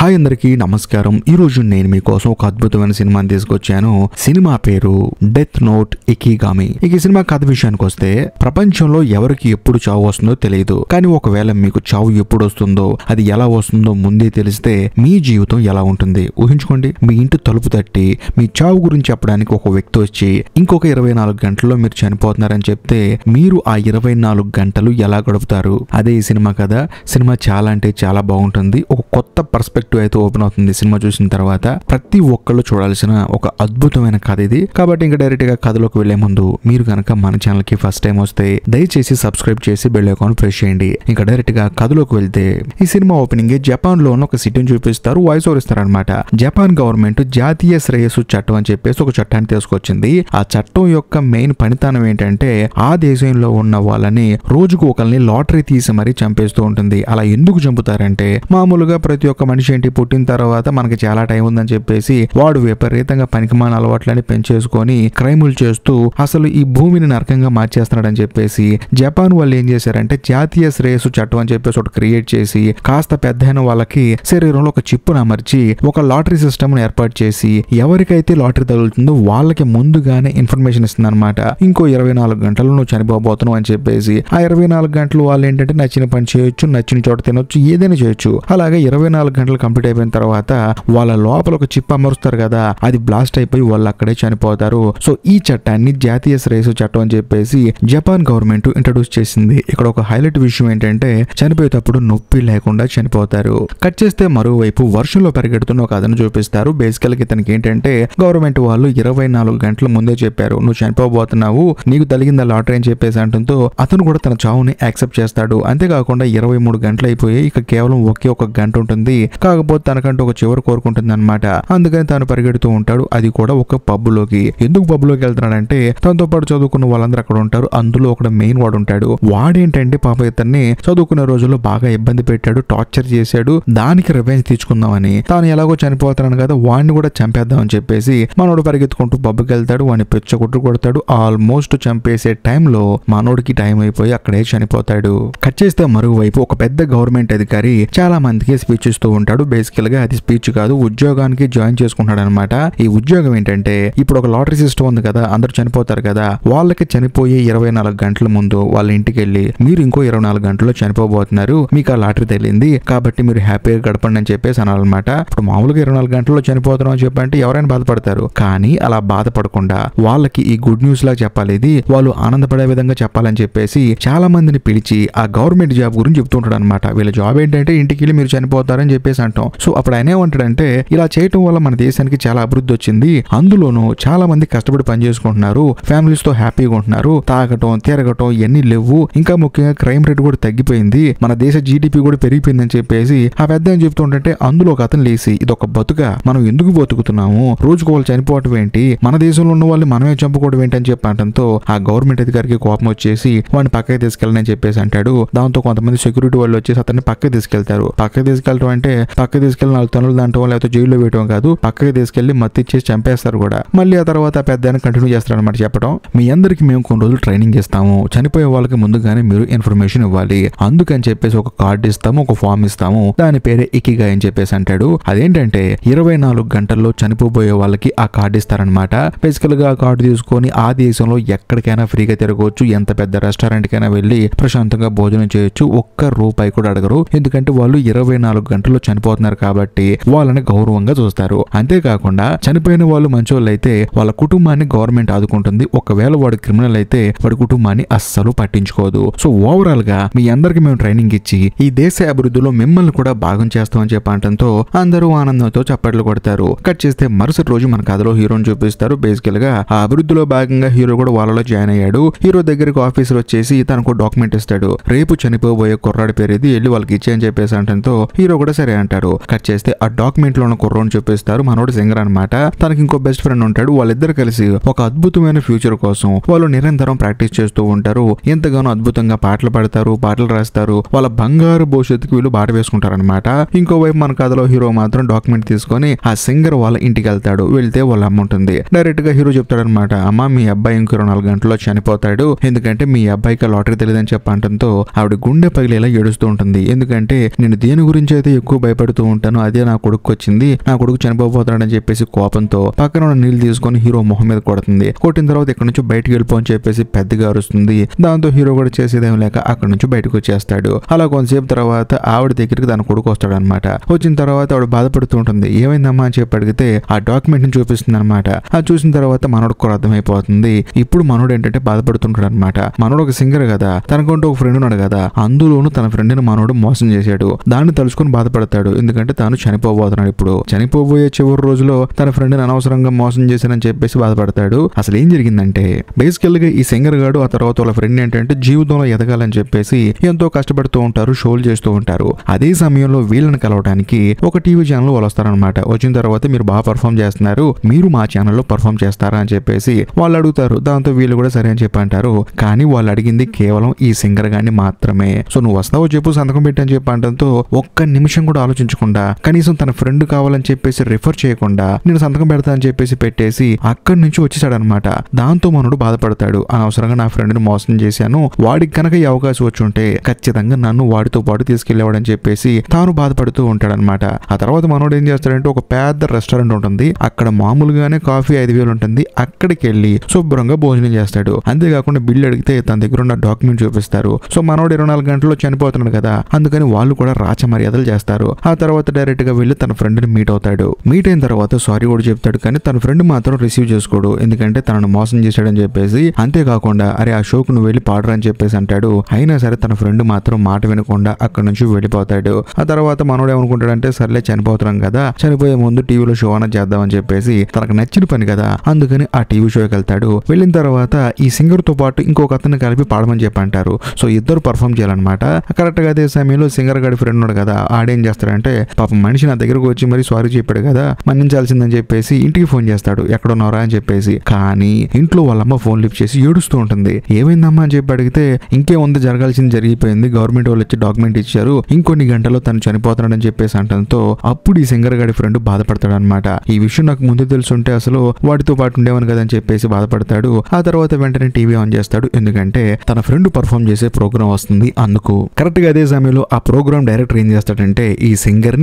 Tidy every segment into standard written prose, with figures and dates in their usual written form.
Hi అందరికీ నమస్కారం. ఈ రోజు నేను మీకోసం ఒక అద్భుతమైన సినిమాని తీసుకొచ్చాను. సినిమా పేరు డెత్ నోట్ ఇకిగామి. ఈ సినిమా కథ విషయానికి వస్తే, ప్రపంచంలో ఎవరికి ఎప్పుడు చావు వస్తుందో తెలియదు. కానీ ఒకవేళ మీకు చావు ఎప్పుడు వస్తుందో, అది ఎలా వస్తుందో ముందే తెలిస్తే మీ జీవితం ఎలా ఉంటుంది ఊహించుకోండి. మీ ఇంటి తలుపు తట్టి మీ చావు గురించి చెప్పడానికి ఒక వ్యక్తి వచ్చి ఇంకొక 24 గంటల్లో మీరు చనిపోతున్నారని చెప్తే, మీరు ఆ 24 గంటలు ఎలా గడుపుతారు? అదే ఈ సినిమా కథ. సినిమా చాలా అంటే చాలా బాగుంటుంది. ఒక కొత్త పర్స్పెక్టివ్ అయితే ఓపెన్ అవుతుంది సినిమా చూసిన తర్వాత. ప్రతి ఒక్కళ్ళు చూడాల్సిన ఒక అద్భుతమైన కథ ఇది. కాబట్టి ఇంకా డైరెక్ట్ గా కథలోకి వెళ్లే ముందు, మీరు కనుక మన ఛానల్ కి ఫస్ట్ టైం వస్తే దయచేసి సబ్స్క్రైబ్ చేసి బెల్ ఐకాన్ ప్రెస్ చేయండి. ఇంకా డైరెక్ట్ గా కథలోకి వెళ్తే, ఈ సినిమా ఓపెనింగ్ జపాన్ లో ఒక సిటీని చూపిస్తారు, వాయిస్ ఓవర్ ఇస్తారు అనమాట. జపాన్ గవర్నమెంట్ జాతీయ శ్రేయస్సు చట్టం అని చెప్పేసి ఒక చట్టాన్ని తీసుకొచ్చింది. ఆ చట్టం యొక్క మెయిన్ పనితనం ఏంటంటే, ఆ దేశంలో ఉన్న వాళ్ళని రోజుకు ఒకరిని లాటరీ తీసి మరీ చంపేస్తూ ఉంటుంది. అలా ఎందుకు చంపుతారంటే, మామూలుగా ప్రతి ఒక్క మనిషి ఏంటి, పుట్టిన తర్వాత మనకి చాలా టైం ఉందని చెప్పేసి వాడు విపరీతంగా పనికిమాల అలవాట్లని పెంచేసుకొని క్రైములు చేస్తూ అసలు ఈ భూమిని నరకంగా మార్చేస్తున్నాడని చెప్పేసి జపాన్ వాళ్ళు ఏం చేశారంటే, జాతీయ శ్రేయస్సు చట్టం అని చెప్పేసి ఒకటి క్రియేట్ చేసి, కాస్త పెద్దయిన వాళ్ళకి శరీరంలో ఒక చిప్పును అమర్చి ఒక లాటరీ సిస్టమ్ ఏర్పాటు చేసి, ఎవరికైతే లాటరీ తగులుతుందో వాళ్ళకి ముందుగానే ఇన్ఫర్మేషన్ ఇస్తుంది అనమాట. ఇంకో 24 గంటలు నువ్వు చనిపోబోతున్నావు అని చెప్పేసి. ఆ 24 గంటలు వాళ్ళు ఏంటంటే నచ్చిన పని చేయొచ్చు, నచ్చిన చోట తినొచ్చు, ఏదైనా చేయొచ్చు. అలాగే 24 గంటలు కంప్లీట్ అయిపోయిన తర్వాత వాళ్ళ లోపల ఒక చిప్ అమరుస్తారు కదా, అది బ్లాస్ట్ అయిపోయి వాళ్ళు అక్కడే చనిపోతారు. సో ఈ చట్టాన్ని జాతీయ శ్రేయస్సు చట్టం అని చెప్పేసి జపాన్ గవర్నమెంట్ ఇంట్రడ్యూస్ చేసింది. ఇక్కడ ఒక హైలైట్ విషయం ఏంటంటే, చనిపోయేటప్పుడు నొప్పి లేకుండా చనిపోతారు. కట్ చేస్తే మరోవైపు వర్షంలో పరిగెడుతున్న ఒక అతను చూపిస్తారు. బేసికల్ గా ఇతనికి ఏంటంటే, గవర్నమెంట్ వాళ్ళు 24 గంటల ముందే చెప్పారు, నువ్వు చనిపోబోతున్నావు, నీకు తగిలిందా లాటరీ అని చెప్పేసి అంటంతో అతను కూడా తన చావుని యాక్సెప్ట్ చేస్తాడు. అంతేకాకుండా 23 గంటలు అయిపోయి ఇక కేవలం ఒకే ఒక గంట ఉంటుంది. కాకపోతే తనకంటూ ఒక చివరి కోరుకుంటుంది అనమాట. అందుకని తాను పరిగెడుతూ ఉంటాడు. అది కూడా ఒక పబ్బులోకి. ఎందుకు పబ్బులోకి వెళ్తున్నాడంటే, తనతో పాటు చదువుకున్న వాళ్ళందరూ అక్కడ ఉంటారు. అందులో ఒక మెయిన్ వాడు ఉంటాడు. వాడేంటంటే పాప ఇతన్ని చదువుకునే రోజుల్లో బాగా ఇబ్బంది పెట్టాడు, టార్చర్ చేశాడు. దానికి రివెంజ్ తీర్చుకుందామని, తాను ఎలాగో చనిపోతాను కదా, వాడిని కూడా చంపేద్దామని చెప్పేసి మనోడు పరిగెత్తుకుంటూ పబ్బుకి వెళ్తాడు. వాడిని పెచ్చగొట్టు కొడతాడు. ఆల్మోస్ట్ చంపేసే టైంలో మనోడికి టైం అయిపోయి అక్కడే చనిపోతాడు. కట్ చేస్తే మరోవైపు ఒక పెద్ద గవర్నమెంట్ అధికారి చాలా మందికి స్పీచ్ ఇస్తూ ఉంటాడు. బేసికల్ గా అది స్పీచ్ కాదు, ఉద్యోగానికి జాయిన్ చేసుకుంటాడు అనమాట. ఈ ఉద్యోగం ఏంటంటే, ఇప్పుడు ఒక లాటరీ సిస్టమ్ ఉంది కదా, అందరూ చనిపోతారు కదా, వాళ్ళకి చనిపోయే 24 గంటల ముందు వాళ్ళ ఇంటికి వెళ్ళి, మీరు ఇంకో 24 గంటల్లో చనిపోబోతున్నారు, మీకు ఆ లాటరీ తెలియంది కాబట్టి మీరు హ్యాపీగా గడపండి అని చెప్పేసి అనాలన్నమాట. ఇప్పుడు మామూలుగా 24 గంటల్లో చనిపోతున్నాం అని చెప్పంటే ఎవరైనా బాధపడతారు. కానీ అలా బాధపడకుండా వాళ్ళకి ఈ గుడ్ న్యూస్ లాగా చెప్పాలి, ఇది వాళ్ళు ఆనందపడే విధంగా చెప్పాలని చెప్పేసి చాలా మందిని పిలిచి ఆ గవర్నమెంట్ జాబ్ గురించి చెప్తుంటాడు అనమాట. వీళ్ళ జాబ్ ఏంటంటే, ఇంటికి వెళ్ళి మీరు చనిపోతారని చెప్పేసి అంటాం. సో అప్పుడు ఆయన ఏమంటాడంటే, ఇలా చేయటం వల్ల మన దేశానికి చాలా అభివృద్ధి వచ్చింది, అందులోనూ చాలా మంది కష్టపడి పని చేసుకుంటున్నారు, ఫ్యామిలీస్ తో హ్యాపీగా ఉంటున్నారు, తాగటం తిరగటం ఇవన్నీ లేవు, ఇంకా ముఖ్యంగా క్రైమ్ రేట్ కూడా తగ్గిపోయింది, మన దేశ జీడిపి కూడా పెరిగిపోయిందని చెప్పేసి ఆ పెద్ద ఏం చెప్తుంటే, అందులో ఒక అతను లేసి, ఇది ఒక బతుక, మనం ఎందుకు బతుకుతున్నాము, రోజుకు వాళ్ళు చనిపోవటం ఏంటి, మన దేశంలో ఉన్న వాళ్ళు మనమే చంపుకోవడం ఏంటి అని చెప్పి అంటంతో ఆ గవర్నమెంట్ అధికారికి కోపం వచ్చేసి వాడిని పక్కకి తీసుకెళ్ళని చెప్పేసి అంటాడు. దాంతో కొంతమంది సెక్యూరిటీ వాళ్ళు వచ్చేసి అతన్ని పక్కకి తీసుకెళ్తారు. పక్కకి తీసుకెళ్ళడం అంటే పక్కకి తీసుకెళ్ళి 4 తనులు దాంట్లో లేకపోతే జైల్లో వేయడం కాదు, పక్కకి తీసుకెళ్లి మత్తిచ్చేసి చంపేస్తారు కూడా. మళ్ళీ ఆ తర్వాత పెద్ద కంటిన్యూ చేస్తారు అనమాట చెప్పడం, మీ అందరికి మేము కొన్ని రోజులు ట్రైనింగ్ ఇస్తాము, చనిపోయే వాళ్ళకి ముందుగానే మీరు ఇన్ఫర్మేషన్ ఇవ్వాలి, అందుకని చెప్పేసి ఒక కార్డు ఇస్తాము, ఒక ఫామ్ ఇస్తాము, దాని పేరే ఇకిగా అని చెప్పేసి అంటాడు. అదేంటంటే 24 గంటల్లో చనిపోబోయే వాళ్ళకి ఆ కార్డు ఇస్తారనమాట. బేసికల్ గా ఆ కార్డు తీసుకొని ఆ దేశంలో ఎక్కడికైనా ఫ్రీగా తిరగవచ్చు, ఎంత పెద్ద రెస్టారెంట్ కైనా వెళ్ళి ప్రశాంతంగా భోజనం చేయొచ్చు, ఒక్క రూపాయి కూడా అడగరు. ఎందుకంటే వాళ్ళు 24 గంటల్లో చనిపోతున్నారు కాబట్టి వాళ్ళని గౌరవంగా చూస్తారు. అంతేకాకుండా చనిపోయిన వాళ్ళు మంచోళ్ళు అయితే వాళ్ళ కుటుంబాన్ని గవర్నమెంట్ ఆదుకుంటుంది. ఒకవేళ వాడు క్రిమినల్ అయితే వాడి కుటుంబాన్ని అస్సలు పట్టించుకోదు. సో ఓవరాల్ గా మీ అందరికి మేము ట్రైనింగ్ ఇచ్చి ఈ దేశ అభివృద్ధిలో మిమ్మల్ని కూడా భాగం చేస్తామని చెప్పడంతో అందరూ ఆనందంతో చప్పట్లు కొడతారు. కట్ చేస్తే మరుసటి రోజు మన కథలో హీరోని చూపిస్తారు. బేసికల్ గా ఆ అభివృద్ధిలో భాగంగా హీరో కూడా వాళ్ళలో జాయిన్ అయ్యాడు. హీరో దగ్గరికి ఆఫీసర్ వచ్చేసి తనకు డాక్యుమెంట్ ఇస్తాడు, రేపు చనిపోబోయే కుర్రాడి పేరు ఇది, వెళ్ళి వాళ్ళకి ఇచ్చే అని చెప్పేసి అంటంతో హీరో కూడా సరే అంటారు. కట్ చేస్తే ఆ డాక్యుమెంట్ లో ఉన్న కుర్రోని చూపిస్తారు. మనోడు సింగర్ అనమాట. తనకి ఇంకో బెస్ట్ ఫ్రెండ్ ఉంటాడు. వాళ్ళిద్దరు కలిసి ఒక అద్భుతమైన ఫ్యూచర్ కోసం వాళ్ళు నిరంతరం ప్రాక్టీస్ చేస్తూ ఉంటారు. ఎంతగానో అద్భుతంగా పాటలు పాడతారు, పాటలు రాస్తారు. వాళ్ళ బంగారు భవిష్యత్తుకి వీళ్ళు బాట వేసుకుంటారు అనమాట. ఇంకోవైపు మన కథలో హీరో మాత్రం డాక్యుమెంట్ తీసుకొని ఆ సింగర్ వాళ్ళ ఇంటికి వెళ్తాడు. వెళ్తే వాళ్ళ అమ్మ ఉంటుంది. డైరెక్ట్ గా హీరో చెప్తాడు అనమాట, అమ్మ మీ అబ్బాయి ఇంకో 24 గంటల్లో చనిపోతాడు, ఎందుకంటే మీ అబ్బాయికి లాటరీ తెలియదని చెప్పంటంతో ఆవిడ గుండె పగిలేలా ఏడుస్తూ ఉంటుంది. ఎందుకంటే నేను దేని గురించి అయితే ఎక్కువ భయపడుతున్నాను పెడుతూ ఉంటాను, అదే నా కొడుకు వచ్చింది, నా కొడుకు చనిపోతున్నాడని చెప్పేసి కోపంతో పక్కన ఉన్న నీళ్లు తీసుకొని హీరో మొహం మీద కొడుతుంది. కొట్టిన తర్వాత ఇక్కడ నుంచి బయటకు వెళ్ళిపో అని చెప్పేసి పెద్దగా అరుస్తుంది. దాంతో హీరో కూడా చేసేదేం లేక అక్కడ నుంచి బయటకు వచ్చేస్తాడు. అలా కొంతసేపు తర్వాత ఆవిడ దగ్గరికి తన కొడుకు వస్తాడు అనమాట. వచ్చిన తర్వాత ఆవిడ బాధపడుతూ ఉంటుంది. ఏమైందమ్మా అని చెప్పి అడిగితే ఆ డాక్యుమెంట్ ని చూపిస్తుంది అనమాట. అది చూసిన తర్వాత మనోడికి కూడా అర్థమైపోతుంది. ఇప్పుడు మనోడు ఏంటంటే బాధపడుతుంటాడు అనమాట. మనోడు ఒక సింగర్ కదా, తనకంటూ ఒక ఫ్రెండ్ ఉన్నాడు కదా, అందులోనూ తన ఫ్రెండ్ ని మనోడు మోసం చేశాడు. దాన్ని తలుచుకొని బాధపడతాడు. ఎందుకంటే తాను చనిపోబోతున్నాడు. ఇప్పుడు చనిపోబోయే చివరి రోజులో తన ఫ్రెండ్ ని అనవసరంగా మోసం చేశానని చెప్పేసి బాధపడతాడు. అసలు ఏం జరిగిందంటే బేసికల్ గా ఈ సింగర్ గాడు ఆ తర్వాత వాళ్ళ ఫ్రెండ్ ఏంటంటే జీవితంలో ఎదగాలని చెప్పేసి ఎంతో కష్టపడుతూ ఉంటారు, షోలు చేస్తూ ఉంటారు. అదే సమయంలో వీళ్ళని కలవడానికి ఒక టీవీ ఛానల్ వాళ్ళు వస్తారనమాట. వచ్చిన తర్వాత మీరు బాగా పర్ఫామ్ చేస్తున్నారు, మీరు మా ఛానల్లో పర్ఫామ్ చేస్తారా అని చెప్పేసి వాళ్ళు అడుగుతారు. దాంతో వీళ్ళు కూడా సరే అని చెప్పి అంటారు. కానీ వాళ్ళు అడిగింది కేవలం ఈ సింగర్ గాని మాత్రమే. సో నువ్వు వస్తావో చెప్పు, సంతకం పెట్టని చెప్పి అంటంతో ఒక్క నిమిషం కూడా ఆలోచించకుండా కనీసం తన ఫ్రెండ్ కావాలని చెప్పేసి రిఫర్ చేయకుండా నేను సంతకం పెడతా అని చెప్పేసి పెట్టేసి అక్కడి నుంచి వచ్చేసాడనమాట. దాంతో మనోడు బాధపడతాడు. అనవసరంగా నా ఫ్రెండ్ ని మోసం చేశాను, వాడికి కనుక ఈ అవకాశం వచ్చి ఉంటే ఖచ్చితంగా నన్ను వాడితో పాటు తీసుకెళ్లేవాడని చెప్పేసి తాను బాధపడుతూ ఉంటాడనమాట. ఆ తర్వాత మనోడు ఏం చేస్తాడంటే ఒక పెద్ద రెస్టారెంట్ ఉంటుంది, అక్కడ మామూలుగానే కాఫీ 5,000 ఉంటుంది, అక్కడికి వెళ్ళి శుభ్రంగా భోజనం చేస్తాడు. అంతేకాకుండా బిల్లు అడిగితే తన దగ్గర ఉన్న డాక్యుమెంట్ చూపిస్తారు. సో మనోడు 24 గంటల్లో చనిపోతున్నాడు కదా, అందుకని వాళ్ళు కూడా రాచ మర్యాదలు చేస్తారు. ఆ తర్వాత డైరెక్ట్ గా వెళ్ళి తన ఫ్రెండ్ ని మీట్ అవుతాడు. మీట్ అయిన తర్వాత సారీ కూడా చెప్తాడు. కానీ తన ఫ్రెండ్ మాత్రం రిసీవ్ చేసుకోడు, ఎందుకంటే తనను మోసం చేశాడని చెప్పేసి. అంతేకాకుండా అరే ఆ షోకు నువ్వు వెళ్ళి పాడరా అని చెప్పేసి అంటాడు. అయినా సరే తన ఫ్రెండ్ మాత్రం మాట వినకుండా అక్కడ నుంచి వెళ్ళిపోతాడు. ఆ తర్వాత మనోడు ఏమనుకుంటాడంటే సర్లే చనిపోతున్నాం కదా, చనిపోయే ముందు టీవీలో షో అన్న చేద్దామని చెప్పేసి తనకు నచ్చిన పని కదా, అందుకని ఆ టీవీ షోకి వెళ్తాడు. వెళ్ళిన తర్వాత ఈ సింగర్ తో పాటు ఇంకొక అతన్ని కలిపి పాడమని చెప్పి అంటారు. సో ఇద్దరు పర్ఫామ్ చేయాలన్నమాట. కరెక్ట్ గా అదే సమయంలో సింగర్ గాడి ఫ్రెండ్ ఉన్నాడు కదా, ఆడేం చేస్తాడంటే పాపం మనిషి నా దగ్గరకు వచ్చి మరి సారీ చెప్పాడు కదా, మన్నించాల్సిందని చెప్పేసి ఇంటికి ఫోన్ చేస్తాడు, ఎక్కడున్నారా అని చెప్పేసి. కానీ ఇంట్లో వాళ్ళమ్మ ఫోన్ లిఫ్ట్ చేసి ఏడుస్తూ ఉంటుంది. ఏమైందమ్మా అని చెప్పి అడిగితే ఇంకేముంది, జరగాల్సింది జరిగిపోయింది, గవర్నమెంట్ వాళ్ళు వచ్చి డాక్యుమెంట్ ఇచ్చారు, ఇంకొన్ని గంటల్లో తను చనిపోతున్నాడని చెప్పేసి అంటంతో అప్పుడు ఈ సింగర్ గాడి ఫ్రెండ్ బాధపడతాడు అనమాట. ఈ విషయం నాకు ముందు తెలుసుంటే అసలు వాడితో పాటు ఉండేవని కదా అని చెప్పేసి బాధపడతాడు. ఆ తర్వాత వెంటనే టీవీ ఆన్ చేస్తాడు, ఎందుకంటే తన ఫ్రెండ్ పర్ఫామ్ చేసే ప్రోగ్రామ్ వస్తుంది అందుకు. కరెక్ట్ గా అదే సమయంలో ఆ ప్రోగ్రామ్ డైరెక్టర్ ఏం చేస్తాడంటే ఈ సింగర్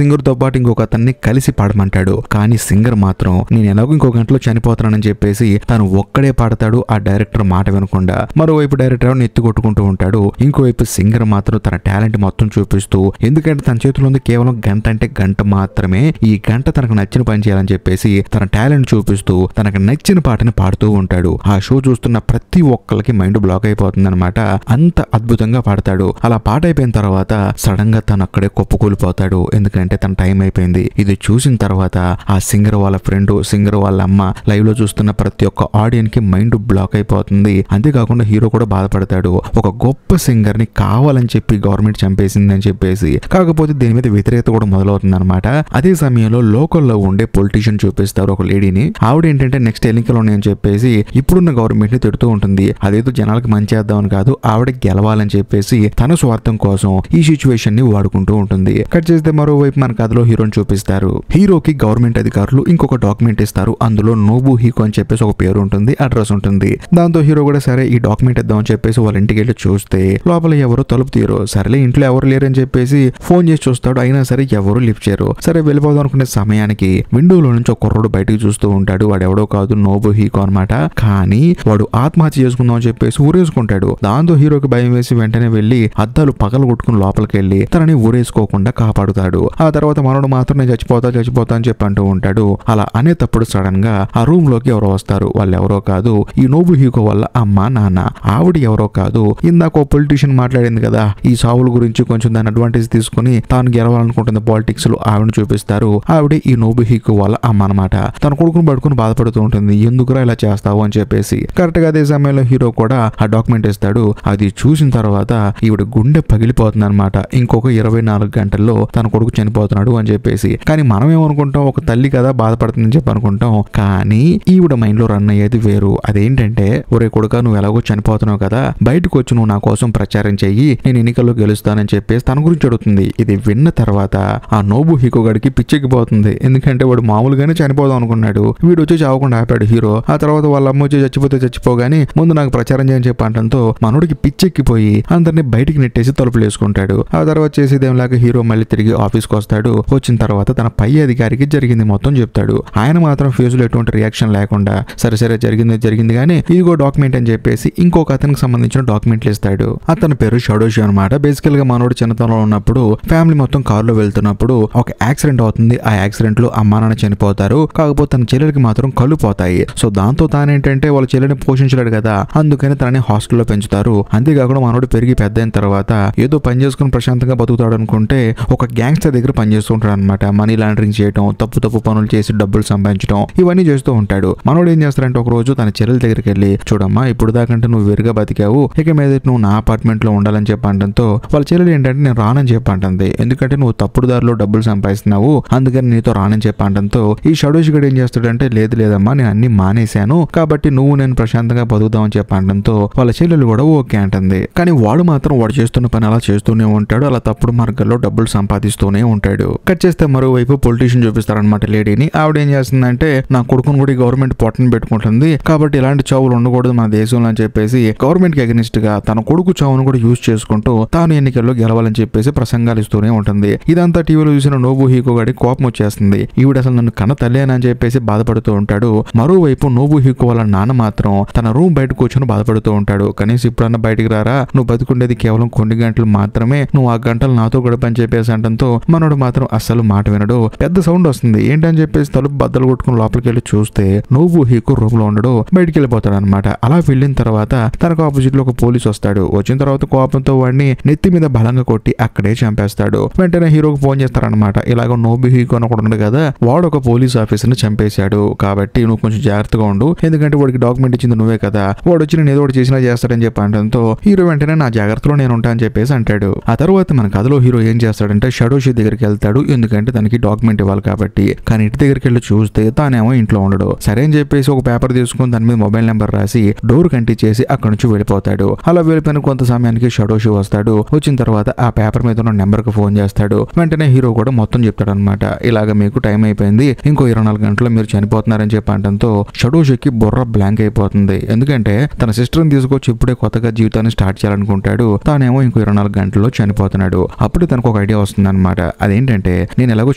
తో పాటు ఇంకొక అతన్ని కలిసి పాడమంటాడు. కానీ సింగర్ మాత్రం నేను ఎలాగో ఇంకో గంటలో చనిపోతానని చెప్పేసి తను ఒక్కడే పాడతాడు, ఆ డైరెక్టర్ మాట వినకుండా. మరోవైపు డైరెక్టర్ ఎత్తి కొట్టుకుంటూ ఉంటాడు, ఇంకోవైపు సింగర్ మాత్రం తన టాలెంట్ మొత్తం చూపిస్తూ, ఎందుకంటే తన చేతిలో ఉంది కేవలం గంట అంటే గంట మాత్రమే, ఈ గంట తనకు నచ్చిన పని చేయాలని చెప్పేసి తన టాలెంట్ చూపిస్తూ తనకు నచ్చిన పాటని పాడుతూ ఉంటాడు. ఆ షో చూస్తున్న ప్రతి ఒక్కరికి మైండ్ బ్లాక్ అయిపోతుంది అనమాట. అంత అద్భుతంగా పాడతాడు. అలా పాట అయిపోయిన తర్వాత సడన్ గా తను అక్కడే కుప్పకూలిపోతాడు, ఎందుకంటే తన టైం అయిపోయింది. ఇది చూసిన తర్వాత ఆ సింగర్ వాళ్ళ ఫ్రెండ్, సింగర్ వాళ్ళ అమ్మ, లైవ్ లో చూస్తున్న ప్రతి ఒక్క ఆడియన్స్ కి మైండ్ బ్లాక్ అయిపోతుంది. అంతేకాకుండా హీరో కూడా బాధపడతాడు, ఒక గొప్ప సింగర్ ని కావాలని చెప్పి గవర్నమెంట్ చంపేసింది అని చెప్పేసి. కాకపోతే దీని మీద వ్యతిరేకత కూడా మొదలవుతుంది అనమాట. అదే సమయంలో లోకల్లో ఉండే పొలిటీషియన్ చూపిస్తారు ఒక లేడీని. ఆవిడ ఏంటంటే నెక్స్ట్ ఎన్నికలు ఉన్నాయని చెప్పేసి ఇప్పుడున్న గవర్నమెంట్ ని తిడుతూ ఉంటుంది. అదేదో జనాలకు మంచి చేద్దామని కాదు, ఆవిడ గెలవాలని చెప్పేసి తన స్వార్థం కోసం ఈ సిచ్యువేషన్ ని వాడుకుంటూ ఉంటుంది. కట్ చేస్తే మరోవైపు మన కథలో హీరోని చూపిస్తారు. హీరోకి గవర్నమెంట్ అధికారులు ఇంకొక డాక్యుమెంట్ ఇస్తారు, అందులో నోబు హీకో అని చెప్పేసి ఒక పేరు ఉంటుంది, అడ్రస్ ఉంటుంది. దాంతో హీరో కూడా సరే ఈ డాక్యుమెంట్ ఇద్దామని చెప్పేసి వాళ్ళ ఇంటికి వెళ్ళి చూస్తే లోపల ఎవరు తలుపు తీరు. సరేలే ఇంట్లో ఎవరు లేరని చెప్పేసి ఫోన్ చేసి చూస్తాడు, అయినా సరే ఎవరు లిఫ్ట్ చేయరు. సరే వెళ్ళిపోదాం అనుకునే సమయానికి విండోలో నుంచి ఒక కుర్రోడు బయటికి చూస్తూ ఉంటాడు. వాడు ఎవడో కాదు, నోబు హీకో అనమాట. కానీ వాడు ఆత్మహత్య చేసుకుందాం అని చెప్పేసి ఊరేసుకుంటాడు. దాంతో హీరోకి భయం వేసి వెంటనే వెళ్లి అద్దాలు పగలు కొట్టుకుని లోపలికి వెళ్ళి తనని ఊరేసుకోకుండా కాపాడుతాడు. ఆ తర్వాత మనోడు మాత్రం నేను చచ్చిపోతా అని చెప్పి అంటూ ఉంటాడు. అలా అనేటప్పుడు సడన్ గా ఆ రూమ్ లోకి ఎవరో వస్తారు. వాళ్ళు ఎవరో కాదు, ఈ నోబు హీకో వల్ల అమ్మ నాన్న. ఆవిడ ఎవరో కాదు, ఇందాక ఒక పొలిటీషియన్ మాట్లాడింది కదా ఈ సావుల గురించి, కొంచెం దాని అడ్వాంటేజ్ తీసుకుని తాను గెలవాలనుకుంటుంది పాలిటిక్స్ లో, ఆవిడని చూపిస్తారు. ఆవిడే ఈ నోబు హీకో వాళ్ళ అమ్మ అనమాట. తన కొడుకును పడుకుని బాధపడుతూ ఉంటుంది, ఎందుకురా ఇలా చేస్తావు అని చెప్పేసి. కరెక్ట్ గా అదే సమయంలో హీరో కూడా ఆ డాక్యుమెంట్ ఇస్తాడు. అది చూసిన తర్వాత ఈవిడ గుండె పగిలిపోతుంది అనమాట. ఇంకొక 24 గంటల్లో తన కొడుకు చనిపోతున్నాడు అని చెప్పేసి. కానీ మనం ఏమనుకుంటాం, ఒక తల్లి కదా బాధపడుతుందని చెప్పి అనుకుంటాం. కానీ ఈవిడ మైండ్ లో రన్ అయ్యేది వేరు. అదేంటంటే ఒరే కొడుక, నువ్వు ఎలాగో చనిపోతున్నావు కదా, బయటకు వచ్చి నువ్వు నా కోసం ప్రచారం చెయ్యి, నేను ఎన్నికల్లో గెలుస్తానని చెప్పేసి తన గురించి అడుగుతుంది. ఇది విన్న తర్వాత ఆ నోబు హీకో గడికి పిచ్చెక్కిపోతుంది. ఎందుకంటే వాడు మామూలుగానే చనిపోదాం అనుకున్నాడు, వీడు వచ్చి చావకుండా ఆపాడు హీరో. ఆ తర్వాత వాళ్ళ అమ్మ వచ్చి చచ్చిపోగాని ముందు నాకు ప్రచారం చేయని చెప్పి అంటంతో మనోడికి పిచ్చెక్కిపోయి అందరినీ బయటికి నెట్టేసి తలుపులు వేసుకుంటాడు. ఆ తర్వాత చేసేదేంలాగా హీరో మళ్ళీ తిరిగి ఆఫీస్కి వస్తాడు. వచ్చిన తర్వాత తన పై అధికారికి జరిగింది మొత్తం చెప్తాడు. ఆయన మాత్రం ఫేస్ లో ఎటువంటి రియాక్షన్ లేకుండా సరే జరిగింది కానీ ఇదిగో డాక్యుమెంట్ అని చెప్పేసి ఇంకొక అతనికి సంబంధించిన డాక్యుమెంట్లు ఇస్తాడు. అతని పేరు షడోషి అనమాట. బేసికల్ గా మనోడు చిన్నతనంలో ఉన్నప్పుడు ఫ్యామిలీ మొత్తం కారులో వెళ్తున్నప్పుడు ఒక యాక్సిడెంట్ అవుతుంది. ఆ యాక్సిడెంట్ లో అమ్మా నాన్న చనిపోతారు. కాకపోతే తన చెల్లెలకి మాత్రం కళ్ళు పోతాయి. సో దాంతో తానేంటంటే వాళ్ళ చెల్లెని పోషించలేడు కదా, అందుకని తనని హాస్టల్లో పెంచుతారు. అంతేకాకుండా మనోడు పెరిగి పెద్ద అయిన తర్వాత ఏదో పని చేసుకుని ప్రశాంతంగా బతుకుతాడు అనుకుంటే ఒక గ్యాంగ్స్టర్ దగ్గర పనిచేస్తూ ఉంటాడు అనమాట. మనీ లాండరింగ్ చేయడం, తప్పు పనులు చేసి డబ్బులు సంపాదించడం ఇవన్నీ చేస్తూ ఉంటాడు. మనోడు ఏం చేస్తాడంటే ఒక రోజు తన చెల్లెల దగ్గరికి వెళ్ళి, చూడమ్మా ఇప్పుడు దాకంటే నువ్వు వేరుగా బతికావు, ఇక మీద నువ్వు నా అపార్ట్మెంట్ లో ఉండాలని చెప్పంటంతో వాళ్ళ చెల్లెలు ఏంటంటే నేను రానని చెప్పంటుంది. ఎందుకంటే నువ్వు తప్పుడు దారిలో డబ్బులు సంపాదిస్తున్నావు, అందుకని నీతో రానని చెప్పంటంతో ఈ షడోషి గడు ఏం చేస్తాడంటే లేదమ్మా నేను అన్ని మానేశాను, కాబట్టి నువ్వు నేను ప్రశాంతంగా బతుకుదామని చెప్పంటంతో వాళ్ళ చెల్లెలు కూడా ఓకే అంటుంది. కానీ వాడు మాత్రం వాడు చేస్తున్న పని అలా చేస్తూనే ఉంటాడు. అలా తప్పుడు మార్గాల్లో డబ్బులు సంపాదిస్తూనే ఉంటాడు. కట్ చేస్తే మరోవైపు పొలిటీషియన్ చూపిస్తారనమాట లేడీని. ఆవిడ ఏం చేస్తుందంటే నా కొడుకును కూడా గవర్నమెంట్ పొట్టని పెట్టుకుంటుంది, కాబట్టి ఇలాంటి చావులు ఉండకూడదు మన దేశంలో అని చెప్పేసి గవర్నమెంట్ కి అగెనిస్ట్ గా తన కొడుకు చావును కూడా యూజ్ చేసుకుంటూ తాను ఎన్నికల్లో గెలవాలని చెప్పేసి ప్రసంగాలు ఇస్తూనే ఉంటుంది. ఇదంతా టీవీలో చూసిన నోబుహికో గాడి కోపం వచ్చేస్తుంది. ఈవిడ అసలు నన్ను కన్న తల్లేనని చెప్పేసి బాధపడుతూ ఉంటాడు. మరోవైపు నోబుహికో వాళ్ళ నాన్న మాత్రం తన రూమ్ బయట కూర్చొని బాధపడుతూ ఉంటాడు. కనీసం ఇప్పుడన్నా బయటికి రారా, నువ్వు బతుకుండేది కేవలం కొన్ని గంటలు మాత్రమే, నువ్వు ఆ గంటలు నాతో గడపని చెప్పేసి అంటంతో మనోడు మాత్రం అస్సలు మాట వినడు. పెద్ద సౌండ్ వస్తుంది. ఏంటని చెప్పేసి తలుపు బద్దలు కొట్టుకుని లోపలికి వెళ్ళి చూస్తే నోబుహికో రూమ్ లో ఉండడు, బయటికి వెళ్ళిపోతాడు అనమాట. అలా వెళ్ళిన తర్వాత తనకు ఆపోజిట్ లో ఒక పోలీస్ వస్తాడు. వచ్చిన తర్వాత కోపంతో వాడిని నెత్తి మీద బలంగా కొట్టి అక్కడే చంపేస్తాడు. వెంటనే హీరోకి ఫోన్ చేస్తారనమాట. ఇలాగ నోబుహికో అని ఒకడు ఉన్నాడు కదా, వాడు ఒక పోలీస్ ఆఫీసర్ ని చంపేశాడు, కాబట్టి నువ్వు కొంచెం జాగ్రత్తగా ఉండు, ఎందుకంటే వాడికి డాక్యుమెంట్ ఇచ్చింది నువ్వే కదా, వాడు వచ్చి నేను ఏదో ఒకటి చేసినా చేస్తాడని చెప్పి అంటంతో హీరో వెంటనే నా జాగ్రత్తలో నేను ఉంటా అని చెప్పేసి అంటాడు. ఆ తర్వాత మన కథలో హీరో ఏం చేస్తాడంటే షడోషి దగ్గరికి వెళ్తాడు, ఎందుకంటే తనకి డాక్యుమెంట్ ఇవ్వాలి కాబట్టి. కానీ ఇంటి దగ్గరికి వెళ్ళి చూస్తే తానేమో ఇంట్లో ఉండడు. సరే అని చెప్పేసి ఒక పేపర్ తీసుకుని దాని మీద మొబైల్ నెంబర్ రాసి డోర్ కంటించేసి అక్కడి నుంచి వెళ్ళిపోతాడు. అలా వెళ్ళిపోయిన కొంత సమయానికి షడోషి వస్తాడు. వచ్చిన తర్వాత ఆ పేపర్ మీద ఉన్న నెంబర్ కు ఫోన్ చేస్తాడు. వెంటనే హీరో కూడా మొత్తం చెప్తాడు అనమాట. ఇలాగ మీకు టైం అయిపోయింది, ఇంకో 24 గంటల్లో మీరు చనిపోతున్నారని చెప్పి అంటంతో షడోషికి బుర్ర బ్లాంక్ అయిపోతుంది. ఎందుకంటే తన సిస్టర్ ని తీసుకొచ్చి ఇప్పుడే కొత్తగా జీవితాన్ని స్టార్ట్ చేయాలనుకుంటాడు. తానేమో ఇంకో 24 గంటల్లో చనిపోతున్నాడు. అప్పుడు తనకు ఒక ఐడియా వస్తుంది అనమాట. అదేంటంటే నేను ఎలాగో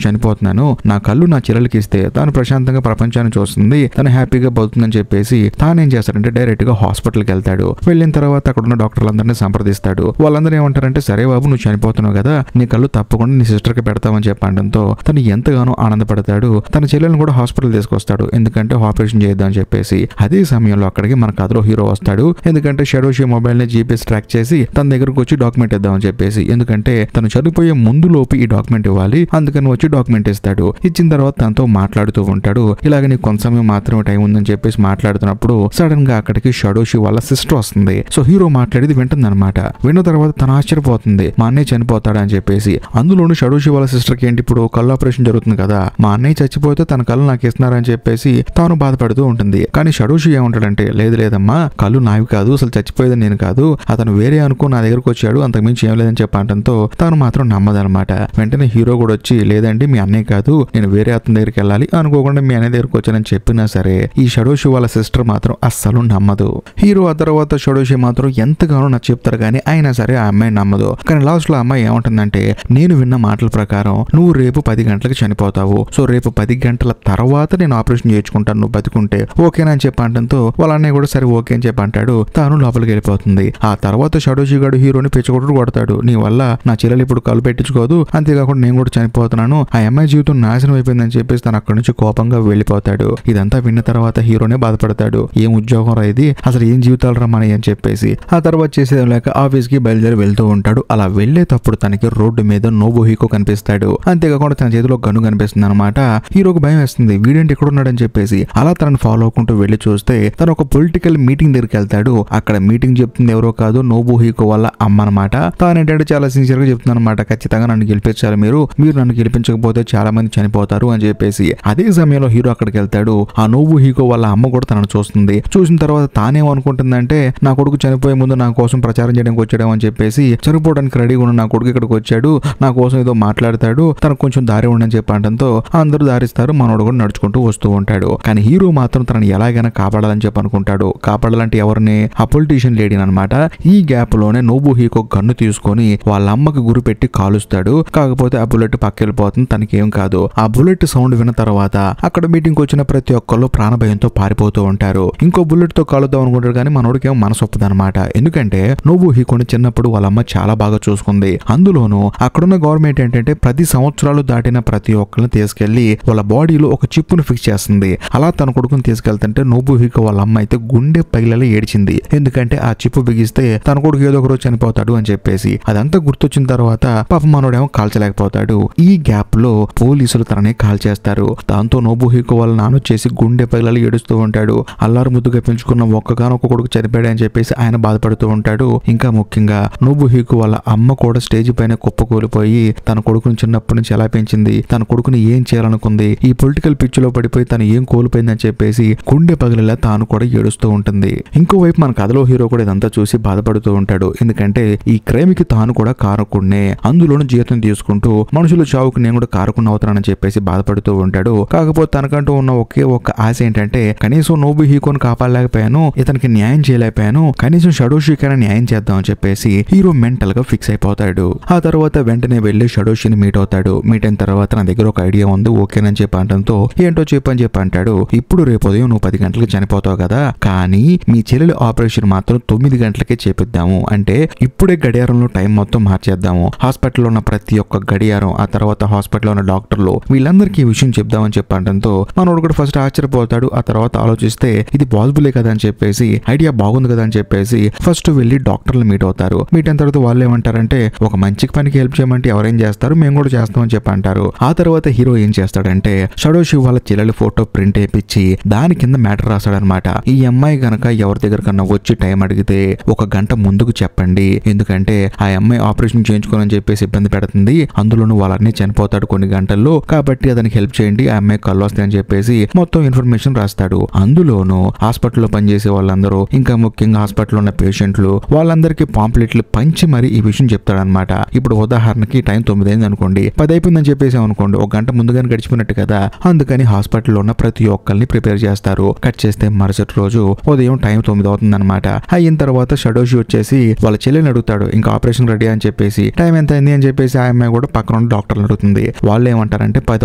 చనిపోతున్నాను, నా కళ్ళు నా చెల్లెలకి ఇస్తే తాను ప్రశాంతంగా ప్రపంచాన్ని చూస్తుంది, తను హ్యాపీగా బతుకుతుందని చెప్పేసి తానేం చేస్తాడంటే డైరెక్ట్ గా హాస్పిటల్కి వెళ్తాడు. వెళ్ళిన తర్వాత అక్కడ ఉన్న డాక్టర్లందరినీ సంప్రదిస్తాడు. వాళ్ళందరూ ఏమంటారంటే సరే బాబు నువ్వు చనిపోతున్నావు కదా, నీ కళ్ళు తప్పకుండా నీ సిస్టర్ కి పెడతామని చెప్పడంతో తను ఎంతగానో ఆనందపడతాడు. తన చెల్లెలను కూడా హాస్పిటల్ తీసుకొస్తాడు, ఎందుకంటే ఆపరేషన్ చేద్దామని చెప్పేసి. అదే సమయంలో అక్కడికి మన కథలో హీరో వస్తాడు. ఎందుకంటే షడోషి మొబైల్ ని జీపీఎస్ ట్రాక్ చేసి తన దగ్గరకు వచ్చి డాక్యుమెంట్ ఇద్దామని చెప్పేసి, ఎందుకంటే తను చనిపోయే ముందు లోపు ఈ డాక్యుమెంట్ ఇవ్వాలి, అందుకని వచ్చి డాక్యుమెంట్ ఇస్తాడు. ఇచ్చిన తర్వాత తనతో మాట్లాడుతూ ఉంటాడు. ఇలాగ నీకు కొంత సమయం మాత్రమే టైం ఉందని చెప్పేసి మాట్లాడుతున్నప్పుడు సడన్ గా అక్కడికి షడోషి వాళ్ళ సిస్టర్ వస్తుంది. సో హీరో మాట్లాడేది వింటుంది అనమాట. విన్న తర్వాత తను ఆశ్చర్యపోతుంది, మా అన్నయ్య చనిపోతాడా అని చెప్పేసి. అందులోనూ షడోషి వాళ్ళ సిస్టర్ కి ఏంటి ఇప్పుడు కళ్ళు ఆపరేషన్ జరుగుతుంది కదా, మా అన్నయ్య చచ్చిపోతే తన కళ్ళు నాకు ఇస్తున్నారని చెప్పేసి తాను బాధపడుతూ ఉంటుంది. కానీ షడోషి ఏమంటాడంటే లేదమ్మా, కళ్ళు నావి కాదు, అసలు చచ్చిపోయేది నేను కాదు, అతను వేరే అనుకో నా దగ్గరకు వచ్చాడు, అంతకుమించి ఏం లేదని చెప్పంటంతో తాను మాత్రం నమ్మదనమాట. వెంటనే హీరో కూడా వచ్చి లేదండి మీ అన్నయ్య కాదు, నేను వేరే అతని దగ్గరికి వెళ్ళాలి, అనుకోకుండా మీ అన్నయ్య దగ్గరకు వచ్చానని చెప్పినా సరే ఈ షడోషి వాళ్ళ సిస్టర్ మాత్రం అస్సలు నమ్మదు. హీరో ఆ తర్వాత షడోషి మాత్రం ఎంతగానో నచ్చ చెప్తారు కానీ అయినా సరే ఆ అమ్మాయి నమ్మదు. కానీ లాస్ట్ లో అమ్మాయి ఏమంటుందంటే నేను విన్న మాటల ప్రకారం నువ్వు రేపు 10 గంటలకు చనిపోతావు, సో రేపు 10 గంటల తర్వాత నేను ఆపరేషన్ చేయించుకుంటాను, నువ్వు బతుకుంటే ఓకేనా అని చెప్పి అంటంతో వాళ్ళ అన్నయ్య కూడా సరే ఓకే అని చెప్పి అంటాడు. తాను లోపలికి వెళ్ళిపోతుంది. ఆ తర్వాత షడోషి గాడు హీరోని పిచ్చగొట్టు కొడతాడు. నీ వల్ల నా చెల్లెలు ఇప్పుడు కళ్ళు పెట్టించుకోదు, అంతేకాకుండా నేను కూడా చనిపోతున్నాను, ఆ అమ్మాయి జీవితం నాశనం అయిపోయిందని చెప్పేసి తను అక్కడి నుంచి కోపంగా వెళ్ళిపోతాడు. ఇదంతా విన్న తర్వాత హీరోనే బాధపడతాడు. ఏం ఉద్యోగం రా ఇది, అసలు ఏం జీవితాలు రమ్మని అని చెప్పేసి. ఆ తర్వాత చేసేది లేక ఆఫీస్ కి బయలుదేరి వెళ్తూ ఉంటాడు. అలా వెళ్లేటప్పుడు తనకి రోడ్డు మీద నోబుహికో కనిపిస్తాడు. అంతేకాకుండా తన చేతిలో గన్ను కనిపిస్తుంది అనమాట. హీరోకి భయం వేస్తుంది, వీడేంటి ఇక్కడ ఉన్నాడని చెప్పేసి. అలా తనను ఫాలో అవ్వకుంటూ వెళ్లి చూస్తే తను ఒక పొలిటికల్ మీటింగ్ దగ్గరికి వెళ్తాడు. అక్కడ మీటింగ్ చెప్తుంది ఎవరో కాదు, నోబుహికో వాళ్ళ అమ్మ అనమాట. తానేంటంటే చాలా సిన్సియర్ గా చెప్తుంది అనమాట, ఖచ్చితంగా నన్ను గెలిపించాలి, మీరు నన్ను గెలిపించకపోతే చాలా మంది చనిపోతారు అని చెప్పేసి. అదే సమయంలో హీరో అక్కడికి వెళ్తాడు. ఆ నోబుహికో వాళ్ళ అమ్మ కూడా తనను చూస్తుంది. చూసిన తర్వాత తానేమనుకుంటుందంటే నా కొడుకు చనిపోయే ముందు నా కోసం ప్రచారం చేయడానికి వచ్చాడు అని చెప్పేసి, చనిపోవడానికి రెడీగా ఉన్న నా కొడుకు ఇక్కడికి వచ్చాడు, నా కోసం ఏదో మాట్లాడతాడు, తనకు కొంచెం దారి ఉండని చెప్పంటంతో అందరూ దారిస్తారు. మనోడు కూడా నడుచుకుంటూ వస్తూ ఉంటాడు. కానీ హీరో మాత్రం తనని ఎలాగైనా కాపాడాలని చెప్పి అనుకుంటాడు. కాపాడాలంటే ఎవరిని, ఆ పొలిటీషియన్ లేడీని అనమాట. ఈ గ్యాప్ లోనే నోబుహికో గన్ను తీసుకొని వాళ్ళ అమ్మకి గురి పెట్టి కాలుస్తాడు. కాకపోతే ఆ బుల్లెట్ పక్కెళ్ళిపోతుంది, తనకి ఏం కాదు. ఆ బుల్లెట్ సౌండ్ విన్న తర్వాత అక్కడ మీటింగ్ వచ్చిన ప్రతి ఒక్కళ్ళు ప్రాణభయంతో పారిపోతూ ఉంటారు. ఇంకో బుల్లెట్ తో కాలుద్దాం అనుకుంటారు కానీ మనోడికి ఏమో మనసు ఒప్పదన్నమాట. ఎందుకంటే నోబు హికోని చిన్నప్పుడు వాళ్ళ అమ్మ చాలా బాగా చూసుకుంది. అందులోనూ అక్కడున్న గవర్నమెంట్ ఏంటంటే 10 సంవత్సరాలు దాటిన ప్రతి ఒక్కరిని తీసుకెళ్లి వాళ్ళ బాడీలో ఒక చిప్పును ఫిక్స్ చేస్తుంది. అలా తన కొడుకుని తీసుకెళ్తుంటే నోబు హికో వాళ్ళ అమ్మ అయితే గుండె పగిలేలా ఏడ్చింది. ఎందుకంటే ఆ చిప్పు బిగిస్తే తన కొడుకు ఏదో ఒక రోజు చనిపోతాడు అని చెప్పేసి. అదంతా గుర్తొచ్చిన తర్వాత పాప మనోడేమో కాల్చలేకపోతాడు. ఈ గ్యాప్ లో పోలీసులు తనని కాల్ చేస్తారు. దాంతో నోబు హికో వాళ్ళ నాన్న వచ్చేసి గుండె పగిలేలా ఏడుస్తూ ఉంటాడు. అల్లారు ముద్దుగా పెంచుకున్న ఒక్కగానొక్క కొడుకు చనిపోయాడు అని చెప్పేసి ఆయన బాధపడుతూ ఉంటాడు. ఇంకా ముఖ్యంగా నోబు హికో వాళ్ళ అమ్మ కూడా స్టేజ్ పైన కుప్పకూలిపోయి తన కొడుకుని చిన్నప్పటి నుంచి ఎలా పెంచింది, తన కొడుకుని ఏం చేయాలనుకుంది, ఈ పొలిటికల్ పిచ్చిలో పడిపోయి తను ఏం కోల్పోయిందని చెప్పేసి గుండె పగిలేలా తాను కూడా ఏడుస్తూ ఉంటుంది. ఇంకోవైపు మన కథలో హీరో కూడా ఇదంతా చూసి బాధపడుతూ ఉంటాడు. ఎందుకంటే ఈ క్రైమ్ కి తాను కూడా కారకుడినే, అందులోనూ జీతం తీసుకుంటూ మనుషుల చావుకు నేను కూడా కారకుడిని అవుతానని చెప్పేసి బాధపడుతూ ఉంటాడు. కాకపోతే తనకంటూ ఉన్న ఒకే ఒక్క ఆశ ఏంటంటే కనీసం నోబు హికోని కాపాడలేకపోయాను, ఇతనికి న్యాయం చేయలేకపోయాను, కనీసం షడోషికైనా న్యాయం చేద్దాం అని చెప్పేసి హీరో మెంటల్ గా ఫిక్స్ అయిపోతాడు. ఆ తర్వాత వెంటనే వెళ్లి షడోషిని మీట్ అవుతాడు. మీట్ అయిన తర్వాత నా దగ్గర ఒక ఐడియా ఉంది, ఓకేనని చెప్పి అంటంతో ఏంటో చెప్పని చెప్పి అంటాడు. ఇప్పుడు రేపు ఉదయం నువ్వు 10 గంటలకు చనిపోతావు కదా, కానీ మీ చెల్లెలి ఆపరేషన్ మాత్రం 9 గంటలకే చేపిద్దాము. అంటే ఇప్పుడే గడియారంలో టైం మొత్తం మార్చేద్దాము. హాస్పిటల్లో ఉన్న ప్రతి ఒక్క గడియారం, ఆ తర్వాత హాస్పిటల్లో ఉన్న డాక్టర్లు వీళ్ళందరికీ ఈ విషయం చెప్దామని చెప్పడంతో మనోడు కూడా ఫస్ట్ ఆశ్చర్యపోతాడు. ఆ తర్వాత ఆలోచిస్తే ఇది పాసిబులే కదా అని చెప్పేసి, ఐడియా బాగుంది కదా అని చెప్పేసి ఫస్ట్ వెళ్లి డాక్టర్లు మీట్ అవుతారు. మీట్ అయిన తర్వాత వాళ్ళు ఏమంటారంటే ఒక మంచి పనికి హెల్ప్ చేయమంటే ఎవరేం చేస్తారు, మేము కూడా చేస్తామని చెప్పి అంటారు. ఆ తర్వాత హీరో ఏం చేస్తాడంటే షడోషి వాళ్ళ చెల్లెలి ఫోటో ప్రింట్ వేయించి దాని కింద మ్యాటర్ రాస్తాడనమాట. ఈ అమ్మాయి గనక ఎవరి దగ్గర కన్నా వచ్చి టైం అడిగితే 1 గంట ముందుకు చెప్పండి, ఎందుకంటే ఆ అమ్మాయి ఆపరేషన్ చేయించుకోనని చెప్పేసి ఇబ్బంది పెడుతుంది, అందులోనూ వాళ్ళన్నీ చనిపోతాడు కొన్ని గంటల్లో, కాబట్టి అతనికి హెల్ప్ చేయండి, ఆ అమ్మాయి కళ్ళు వస్తాయని చెప్పేసి మొత్తం ఇన్ఫర్మేషన్ రాస్తాడు. అందులోనూ హాస్పిటల్లో పనిచేసే వాళ్ళందరూ, ఇంకా ముఖ్యంగా హాస్పిటల్లో ఉన్న పేషెంట్లు వాళ్ళందరికీ పాంప్లెట్లు పంచి మరి ఈ విషయం చెప్తాడనమాట. ఇప్పుడు ఉదాహరణకి టైం 9 అయింది అనుకోండి, 10 అయిపోయిందని చెప్పేసి అనుకోండి, 1 గంట ముందుగానే గడిచిపోయినట్టు కదా, అందుకని హాస్పిటల్లో ఉన్న ప్రతి ఒక్కరిని ప్రిపేర్ చేస్తారు. కట్ చేస్తే మరుసటి రోజు ఉదయం టైం 9 అవుతుంది అనమాట. అయిన తర్వాత షడోషి వచ్చేసి వాళ్ళ చెల్లెని అడుగుతాడు ఇంకా ఆపరేషన్ రెడీ అని చెప్పేసి, టైం ఎంత అయింది అని చెప్పేసి ఆ అమ్మాయి కూడా పక్కన ఉన్న డాక్టర్ని అడుగుతుంది. వాళ్ళు ఏమంటారంటే 10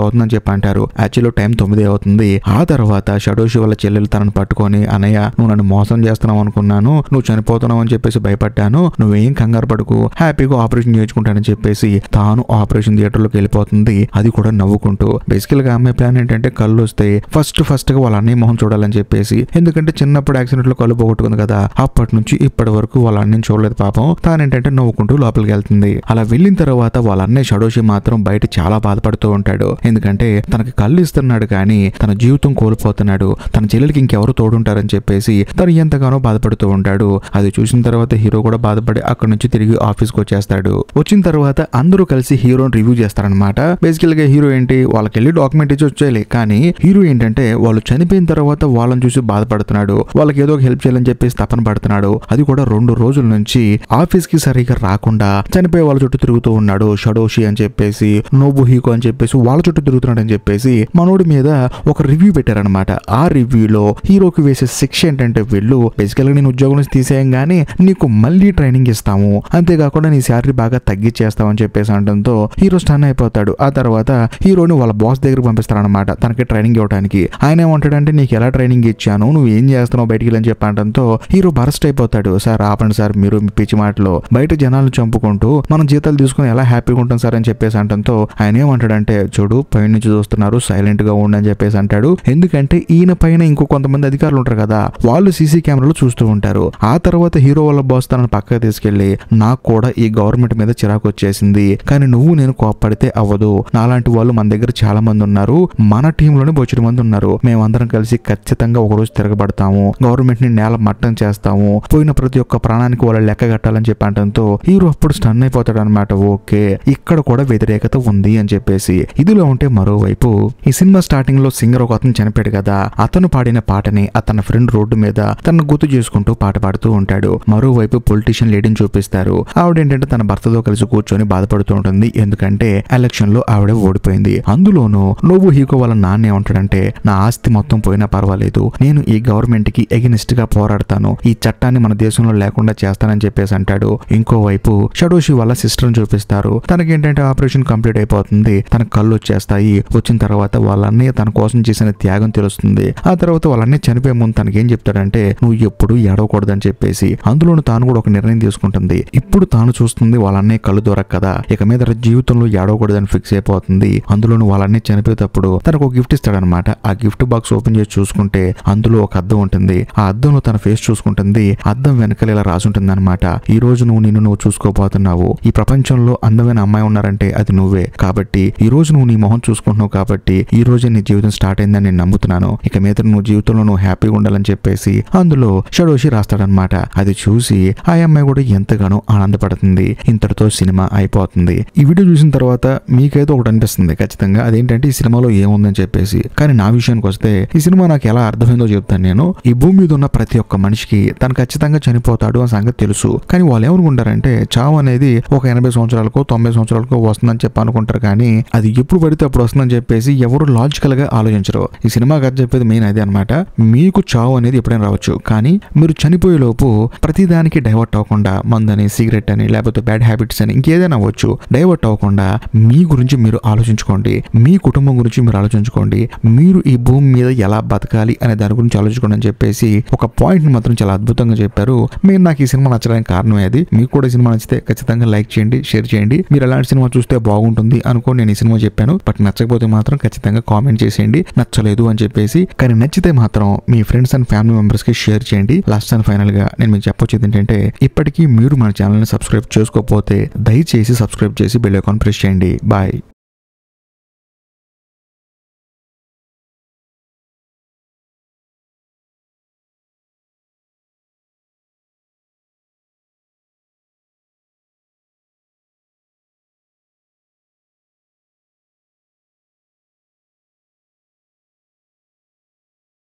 అవుతుందని చెప్పి అంటారు. యాక్చువల్లీ టైం 9 అవుతుంది. ఆ తర్వాత షడోషి వాళ్ళ చెల్లెలు తనను పట్టుకొని, అన్నయ్య నువ్వు నన్ను మోసం చేస్తున్నావు అనుకున్నాను, నువ్వు చనిపోతున్నావు అని చెప్పేసి భయపడ్డాను, నువ్వేం కంగారు పడుకు, హ్యాపీగా ఆపరేషన్ చేయించుకుంటానని చెప్పేసి తాను ఆపరేషన్ థియేటర్ లోకి వెళ్ళిపోతుంది. అది కూడా నవ్వుకుంటూ. బేసికల్ గా అమ్మాయి ప్లాన్ ఏంటంటే కళ్ళు వస్తే ఫస్ట్ గా వాళ్ళ అన్నయ్య మొహం చూడాలని చెప్పేసి, ఎందుకంటే చిన్నప్పుడు యాక్సిడెంట్ లో కళ్ళు పోగొట్టుకుంది కదా, అప్పటి నుంచి ఇప్పటి వరకు వాళ్ళ అన్నయ్యని చూడలేదు పాపం. తానేంటంటే నవ్వుకుంటూ లోపలికి వెళ్తుంది. అలా వెళ్ళిన తర్వాత వాళ్ళ అన్నయ్య షడోషి మాత్రం బయట చాలా బాధపడుతూ ఉంటాడు. ఎందుకంటే తనకి కళ్ళు ఇస్తున్నాడు కానీ తన జీవితం కోల్పోతున్నాడు, తన చెల్లెలికి ఇంకెవరు తోడుంటారని చెప్పేసి తను ఎంతగానో బాధపడుతూ ఉంటాడు. అది చూసిన తర్వాత హీరో కూడా బాధపడి అక్కడ నుంచి తిరిగి ఆఫీస్కి వచ్చేస్తాడు. వచ్చిన తర్వాత అందరూ కలిసి హీరోని రివ్యూ చేస్తారనమాట. బేసికల్ గా హీరో ఏంటి వాళ్ళకి వెళ్ళి డాక్యుమెంట్ ఇచ్చి వచ్చేయాలి, కానీ హీరో ఏంటంటే వాళ్ళు చనిపోయిన తర్వాత వాళ్ళని చూసి బాధపడుతున్నాడు, వాళ్ళకి ఏదో హెల్ప్ చేయాలని చెప్పేసి తపన పడుతున్నాడు. అది కూడా 2 రోజుల నుంచి ఆఫీస్ కి సరిగా రాకుండా చనిపోయే వాళ్ళ చుట్టూ తిరుగుతూ ఉన్నాడు. షడోషి అని చెప్పేసి, నోబు హికో అని చెప్పేసి వాళ్ళ చుట్టూ తిరుగుతున్నాడు అని చెప్పేసి మనోడి మీద ఒక రివ్యూ పెట్టారనమాట. ఆ రివ్యూలో హీరోకి వేసే శిక్ష ఏంటంటే వెళ్ళు, బేసికల్ గా నేను ఉద్యోగం నుంచి తీసేయం గానీ నీకు మళ్ళీ ట్రైనింగ్ ఇస్తాము, అంతేకాకుండా నీ శాలరీ బాగా తగ్గించేస్తామని చెప్పేసి అనడంతో హీరో స్టన్ అయిపోతాడు. ఆ తర్వాత హీరోని వాళ్ళ బాస్ దగ్గరికి పంపిస్తారనమాట తనకి ట్రైనింగ్ ఇవ్వడానికి. ఆయన ఏమంటాడంటే నీకు ఎలా ట్రైనింగ్ ఇచ్చాను, నువ్వు ఏం చేస్తున్నావు బయటికి అని చెప్పడంతో హీరో బరస్ట్ అయిపోతాడు. సార్ ఆపండి సార్, మీరు మీ పిచ్చి మాటలో బయట జనాలను చంపుకుంటూ మనం జీతాలు తీసుకుని ఎలా హ్యాపీగా ఉంటాం సార్ అని చెప్పేసి అంటంతో ఆయన ఏమంటాడంటే చూడు పైన నుంచి చూస్తున్నారు, సైలెంట్ గా ఉండని చెప్పేసి అంటాడు. ఎందుకంటే ఈయన పైన ఇంకో కొంతమంది అధికారులు ఉంటారు కదా, వాళ్ళు సీసీ కెమెరాలు చూస్తూ ఉంటారు. ఆ తర్వాత హీరో వాళ్ళ బాస్ తనను పక్కకు తీసుకెళ్లి, నాకు కూడా ఈ గవర్నమెంట్ మీద చిరాకు వచ్చేసింది, కానీ నువ్వు నేను కోప్పడితే అవ్వదు, నాలాంటి వాళ్ళు మన దగ్గర చాలా మంది ఉన్నారు, మన టీంలోనే బొచ్చుడు మంది ఉన్నారు, మేమందరం కలిసి ఖచ్చితంగా ఒకరోజు తిరగబడతాము, గవర్నమెంట్ ని నేల మట్టం చేస్తాము, పోయిన ప్రతి ఒక్క ప్రాణానికి వాళ్ళ లెక్క కట్టాలని చెప్పి అంటంతో హీరో అప్పుడు స్టన్ అయిపోతాడు అనమాట. ఓకే ఇక్కడ కూడా వ్యతిరేకత ఉంది అని చెప్పేసి. ఇదిలో ఉంటే మరోవైపు ఈ సినిమా స్టార్టింగ్ లో సింగర్ ఒక అతను చనిపోయాడు కదా, అతను పాడిన పాటని అతని ఫ్రెండ్ రోడ్డు మీద తనను గుర్తు చేసుకుంటూ పాట పాడుతూ ఉంటాడు. మరోవైపు పొలిటీషియన్ లేడీని చూపిస్తారు. ఆవిడేంటంటే తన భర్తతో కలిసి కూర్చొని బాధపడుతూ ఉంటుంది, ఎందుకంటే ఎలక్షన్ లో ఆవిడ ఓడిపోయింది. అందులోనూ నోబు హికో వాళ్ళ నాన్న ఏమంటాడంటే నా ఆస్తి మొత్తం పోయినా పర్వాలేదు, నేను ఈ గవర్నమెంట్ కి ఎగెనిస్ట్ గా పోరాడతాను, ఈ చట్టాన్ని మన దేశంలో లేకుండా చేస్తానని చెప్పేసి అంటాడు. ఇంకోవైపు షడోషి వాళ్ళ సిస్టర్ చూపిస్తారు. తనకేంటంటే ఆపరేషన్ కంప్లీట్ అయిపోతుంది, తన కళ్ళు వచ్చేస్తాయి. వచ్చిన తర్వాత వాళ్ళ అన్నయ్య తన కోసం చేసిన త్యాగం తెలుస్తుంది. ఆ తర్వాత వాళ్ళ అన్నయ్య చనిపోయే ముందు తనకేం చెప్తాడంటే నువ్వు ఎప్పుడు ఏడవకూడదని చెప్పేసి. అందులోను తాను కూడా ఒక నిర్ణయం తీసుకుంటుంది. ఇప్పుడు తాను చూస్తుంది వాళ్ళ అన్నయ్య కళ్ళు దొరక కదా, ఇక మీద జీవితంలో ఏడవకూడదని ఫిక్స్ అయిపోతుంది. అందులోను వాళ్ళ అన్నయ్య చనిపోయేటప్పుడు తనకు ఒక గిఫ్ట్ ఇస్తాడనమాట. ఆ గిఫ్ట్ బాక్స్ ఓపెన్ చేసి చూసుకుంటే అందులో ఒక అద్దం ఉంటుంది. ఆ అద్దంలో తన ఫేస్ చూసుకుంటుంది. అద్దం వెనకాల ఇలా రాసి ఉంటుంది అనమాట, ఈ రోజు నువ్వు చూసుకోబోతున్నావు. ఈ ప్రపంచంలో అందమైన అమ్మాయి ఉన్నారంటే అది నువ్వే. కాబట్టి ఈ రోజు నువ్వు నీ మొహం చూసుకుంటున్నావు కాబట్టి ఈ రోజే నీ జీవితం స్టార్ట్ అయిందని నేను నమ్ముతున్నాను. ఇక మీద నువ్వు జీవితంలో నువ్వు హ్యాపీగా ఉండాలని చెప్పేసి అందులో షడోషి రాస్తాడనమాట. అది చూసి ఆ అమ్మాయి కూడా ఎంతగానో ఆనందపడుతుంది. ఇంతటితో సినిమా అయిపోతుంది. ఈ వీడియో చూసిన తర్వాత మీకైతే ఒకటి అనిపిస్తుంది ఖచ్చితంగా, అదేంటంటే ఈ సినిమాలో ఏముందని చెప్పేసి. కానీ నా విషయానికి వస్తే ఈ సినిమా నాకు ఎలా అర్థమైందో చెప్తాను నేను. ఈ భూమి మీద ఉన్న ప్రతి ఒక్క మనిషికి తను ఖచ్చితంగా చనిపోతాడు అని సంగతి తెలుసు. కానీ వాళ్ళు ఏమనుకుంటారంటే చావు అనేది ఒక 80 సంవత్సరాలకో 90 సంవత్సరాలకో వస్తుందని చెప్పి అనుకుంటారు. కానీ అది ఎప్పుడు పడితే అప్పుడు వస్తుందని చెప్పేసి ఎవరు లాజికల్ గా ఆలోచించరు. ఈ సినిమా కథ చెప్పేది మెయిన్ అదే అనమాట. మీకు చావు అనేది ఎప్పుడైనా రావచ్చు, కానీ మీరు చనిపోయే లోపు ప్రతిదానికి డైవర్ట్ అవ్వకుండా మందని, సిగరెట్ అని, లేకపోతే బ్యాడ్ హ్యాబిట్స్ అని ఇంకేదైనా అవ్వచ్చు, డైవర్ట్ అవ్వకుండా మీ గురించి మీరు ఆలోచించుకోండి. మీ కుటుంబం గురించి మీరు ఆలోచించుకోండి. మీరు ఈ భూమి మీద ఎలా బతకాలి అనే దాని గురించి ఆలోచించుకోండి అని చెప్పేసి ఒక పాయింట్ ని మాత్రం చాలా అద్భుతంగా చెప్పారు. మీరు నాకు ఈ సినిమా నచ్చడానికి కారణమే అది. మీకు కూడా ఈ సినిమా నచ్చితే ఖచ్చితంగా లైక్ చేయండి, షేర్ చేయండి. మీరు ఎలాంటి సినిమా చూస్తే బాగుంటుంది అనుకోని నేను ఈ సినిమా చెప్పాను. బట్ నచ్చకపోతే మాత్రం ఖచ్చితంగా కామెంట్ చేసేయండి నచ్చలేదు అని చెప్పేసి. కానీ నచ్చితే మాత్రం మీ ఫ్రెండ్స్ అండ్ ఫ్యామిలీ మెంబర్స్ కి షేర్ చేయండి. లాస్ట్ అండ్ ఫైనల్ గా నేను మీకు చెప్పొచ్చేది ఏంటంటే, ఇప్పటికీ మీరు మన ఛానల్ ని సబ్స్క్రైబ్ చేసుకోకపోతే దయచేసి సబ్స్క్రైబ్ చేసి బెల్ ఐకాన్ ప్రెస్ చేయండి. బాయ్.